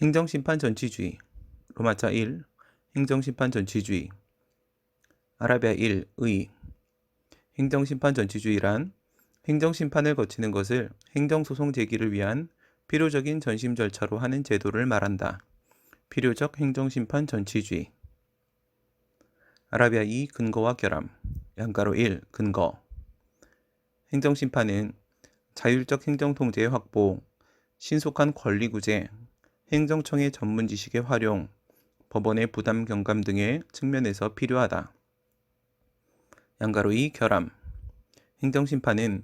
행정심판 전치주의. 로마자 1. 행정심판 전치주의. 아라비아 1. 의. 행정심판 전치주의란 행정심판을 거치는 것을 행정소송 제기를 위한 필요적인 전심 절차로 하는 제도를 말한다. 필요적 행정심판 전치주의. 아라비아 2. 근거와 결함. 양가로 1. 근거. 행정심판은 자율적 행정통제의 확보, 신속한 권리구제, 행정청의 전문 지식의 활용, 법원의 부담 경감 등의 측면에서 필요하다. 양가로 2. 결함. 행정심판은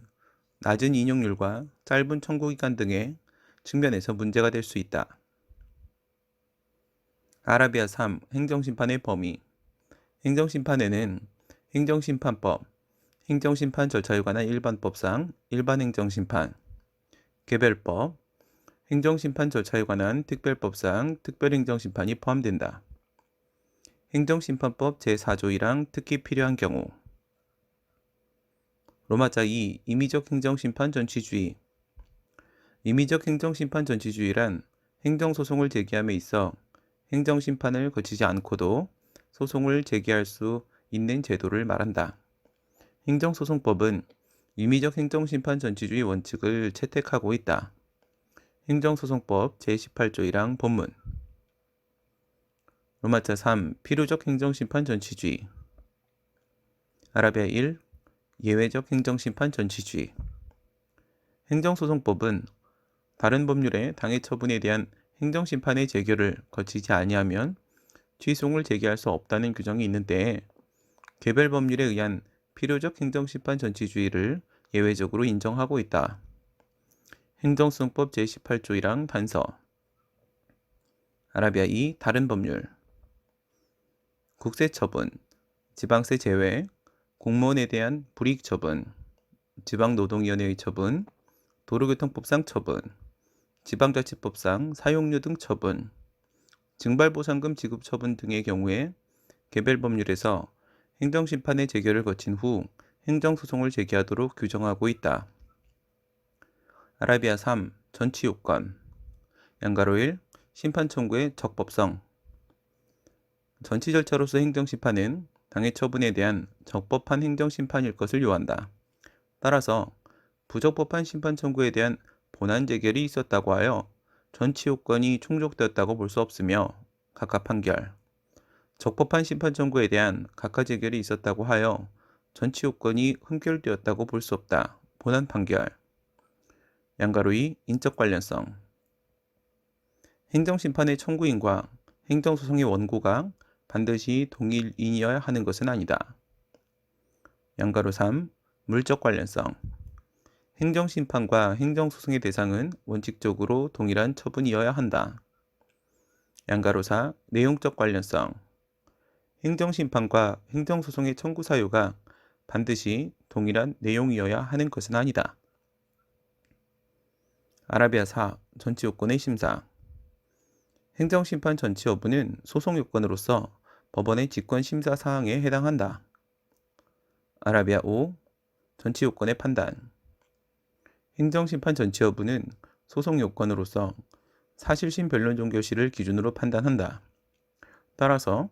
낮은 인용률과 짧은 청구기간 등의 측면에서 문제가 될 수 있다. 아라비아 3. 행정심판의 범위. 행정심판에는 행정심판법, 행정심판 절차에 관한 일반법상 일반행정심판, 개별법, 행정심판 절차에 관한 특별법상 특별행정심판이 포함된다. 행정심판법 제4조 1항 특히 필요한 경우. 로마자 2. 임의적 행정심판 전치주의. 임의적 행정심판 전치주의란 행정소송을 제기함에 있어 행정심판을 거치지 않고도 소송을 제기할 수 있는 제도를 말한다. 행정소송법은 임의적 행정심판 전치주의 원칙을 채택하고 있다. 행정소송법 제18조 1항 본문. 로마자 3. 필요적 행정심판 전치주의. 아라비아 1. 예외적 행정심판 전치주의. 행정소송법은 다른 법률의 당해 처분에 대한 행정심판의 제결을 거치지 아니하면 취소를 제기할 수 없다는 규정이 있는 때에 개별 법률에 의한 필요적 행정심판 전치주의를 예외적으로 인정하고 있다. 행정소송법 제18조 1항 단서. 아라비아 2. 다른 법률. 국세처분, 지방세 제외, 공무원에 대한 불이익 처분, 지방노동위원회의 처분, 도로교통법상 처분, 지방자치법상 사용료 등 처분, 증발보상금 지급 처분 등의 경우에 개별 법률에서 행정심판의 제결을 거친 후 행정소송을 제기하도록 규정하고 있다. 아라비아 3. 전치요건. 양가로 1. 심판 청구의 적법성. 전치 절차로서 행정심판은 당해 처분에 대한 적법한 행정심판일 것을 요한다. 따라서 부적법한 심판 청구에 대한 본안 제결이 있었다고 하여 전치 요건이 충족되었다고 볼 수 없으며 각하 판결, 적법한 심판 청구에 대한 각하 제결이 있었다고 하여 전치 요건이 흠결되었다고 볼 수 없다. 본안 판결. 양가로 2. 인적 관련성. 행정심판의 청구인과 행정소송의 원고가 반드시 동일인이어야 하는 것은 아니다. 양가로 3. 물적 관련성. 행정심판과 행정소송의 대상은 원칙적으로 동일한 처분이어야 한다. 양가로 4. 내용적 관련성. 행정심판과 행정소송의 청구 사유가 반드시 동일한 내용이어야 하는 것은 아니다. 아라비아 4. 전치요건의 심사. 행정심판 전치 여부는 소송요건으로서 법원의 직권심사 사항에 해당한다. 아라비아 5. 전치요건의 판단. 행정심판 전치 여부는 소송요건으로서 사실심 변론종결시를 기준으로 판단한다. 따라서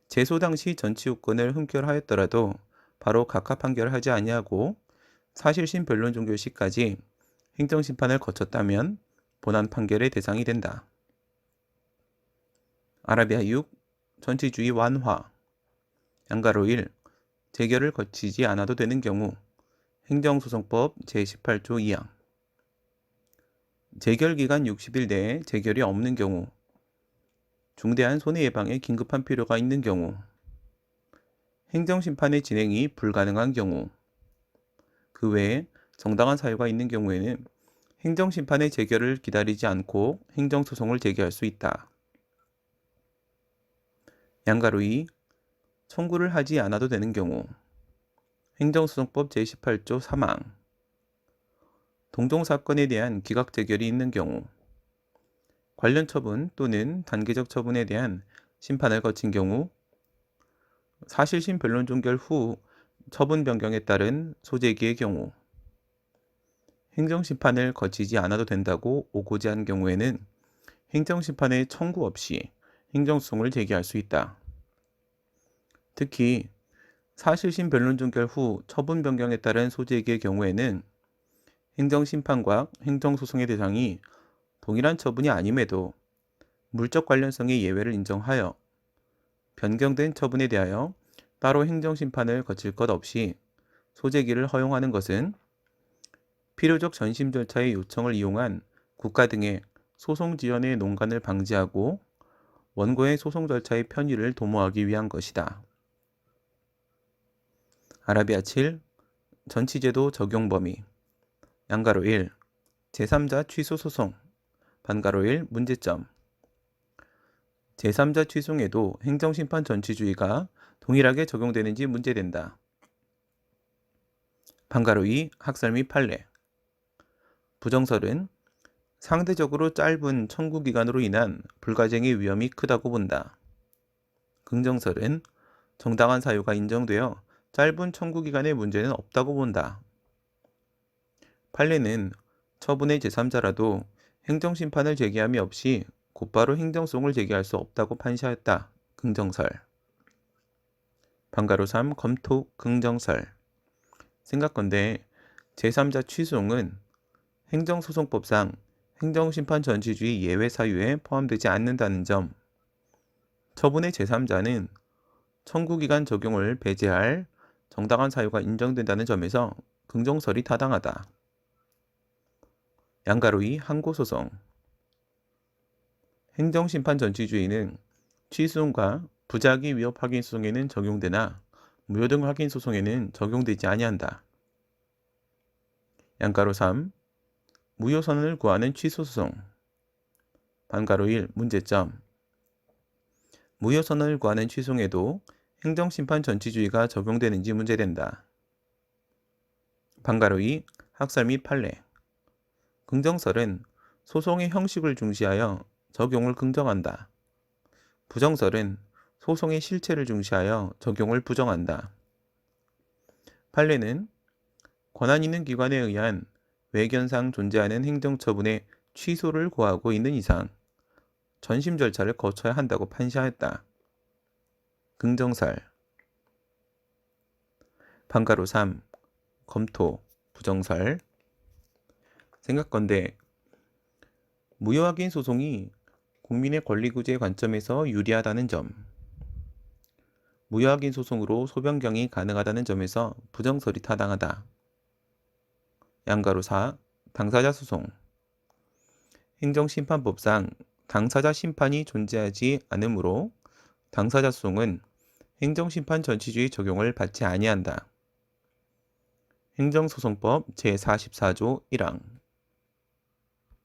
제소 당시 전치요건을 흠결하였더라도 바로 각하 판결하지 아니하고 사실심 변론종결시까지 행정심판을 거쳤다면 본안 판결의 대상이 된다. 아라비아 6. 전치주의 완화. 양가로 1. 제결을 거치지 않아도 되는 경우. 행정소송법 제18조 2항. 제결기간 60일 내에 제결이 없는 경우, 중대한 손해예방에 긴급한 필요가 있는 경우, 행정심판의 진행이 불가능한 경우, 그 외에 정당한 사유가 있는 경우에는 행정심판의 제결을 기다리지 않고 행정소송을 제기할 수 있다. 양가로 2. 청구를 하지 않아도 되는 경우. 행정소송법 제18조 3항. 동종사건에 대한 기각제결이 있는 경우, 관련 처분 또는 단계적 처분에 대한 심판을 거친 경우, 사실심 변론 종결 후 처분 변경에 따른 소재기의 경우, 행정심판을 거치지 않아도 된다고 오고자 한 경우에는 행정심판의 청구 없이 행정소송을 제기할 수 있다. 특히 사실심 변론 종결 후 처분 변경에 따른 소재기의 경우에는 행정심판과 행정소송의 대상이 동일한 처분이 아님에도 물적 관련성의 예외를 인정하여 변경된 처분에 대하여 따로 행정심판을 거칠 것 없이 소재기를 허용하는 것은 필요적 전심 절차의 요청을 이용한 국가 등의 소송 지연의 농간을 방지하고 원고의 소송 절차의 편의를 도모하기 위한 것이다. 아라비아 7. 전치제도 적용 범위 양가로 1. 제3자 취소 소송 반가로 1. 문제점 제3자 취소에도 행정심판 전치주의가 동일하게 적용되는지 문제된다. 반가로 2. 학살 및 판례 부정설은 상대적으로 짧은 청구기간으로 인한 불가쟁의 위험이 크다고 본다. 긍정설은 정당한 사유가 인정되어 짧은 청구기간의 문제는 없다고 본다. 판례는 처분의 제3자라도 행정심판을 제기함이 없이 곧바로 행정소송을 제기할 수 없다고 판시하였다. 긍정설 반가로 3. 검토 긍정설 생각건대 제3자 취소는 행정소송법상 행정심판 전치주의 예외 사유에 포함되지 않는다는 점, 처분의 제3자는 청구기간 적용을 배제할 정당한 사유가 인정된다는 점에서 긍정설이 타당하다. 양가로 2. 항고소송 행정심판 전치주의는 취소과 부작위 위협 확인 소송에는 적용되나 무효등 확인 소송에는 적용되지 아니한다. 양가로 3. 무효선언을 구하는 취소소송 반가로 1. 문제점 무효선언을 구하는 취소에도 행정심판 전치주의가 적용되는지 문제된다. 반가로 2. 학살 및 판례 긍정설은 소송의 형식을 중시하여 적용을 긍정한다. 부정설은 소송의 실체를 중시하여 적용을 부정한다. 판례는 권한 있는 기관에 의한 외견상 존재하는 행정처분의 취소를 고하고 있는 이상 전심 절차를 거쳐야 한다고 판시하였다. 긍정설 반가로 3. 검토 부정설 생각건대 무효확인 소송이 국민의 권리구제 관점에서 유리하다는 점, 무효확인 소송으로 소변경이 가능하다는 점에서 부정설이 타당하다. 양가로 4. 당사자 소송 행정심판법상 당사자 심판이 존재하지 않으므로 당사자 소송은 행정심판 전치주의 적용을 받지 아니한다. 행정소송법 제44조 1항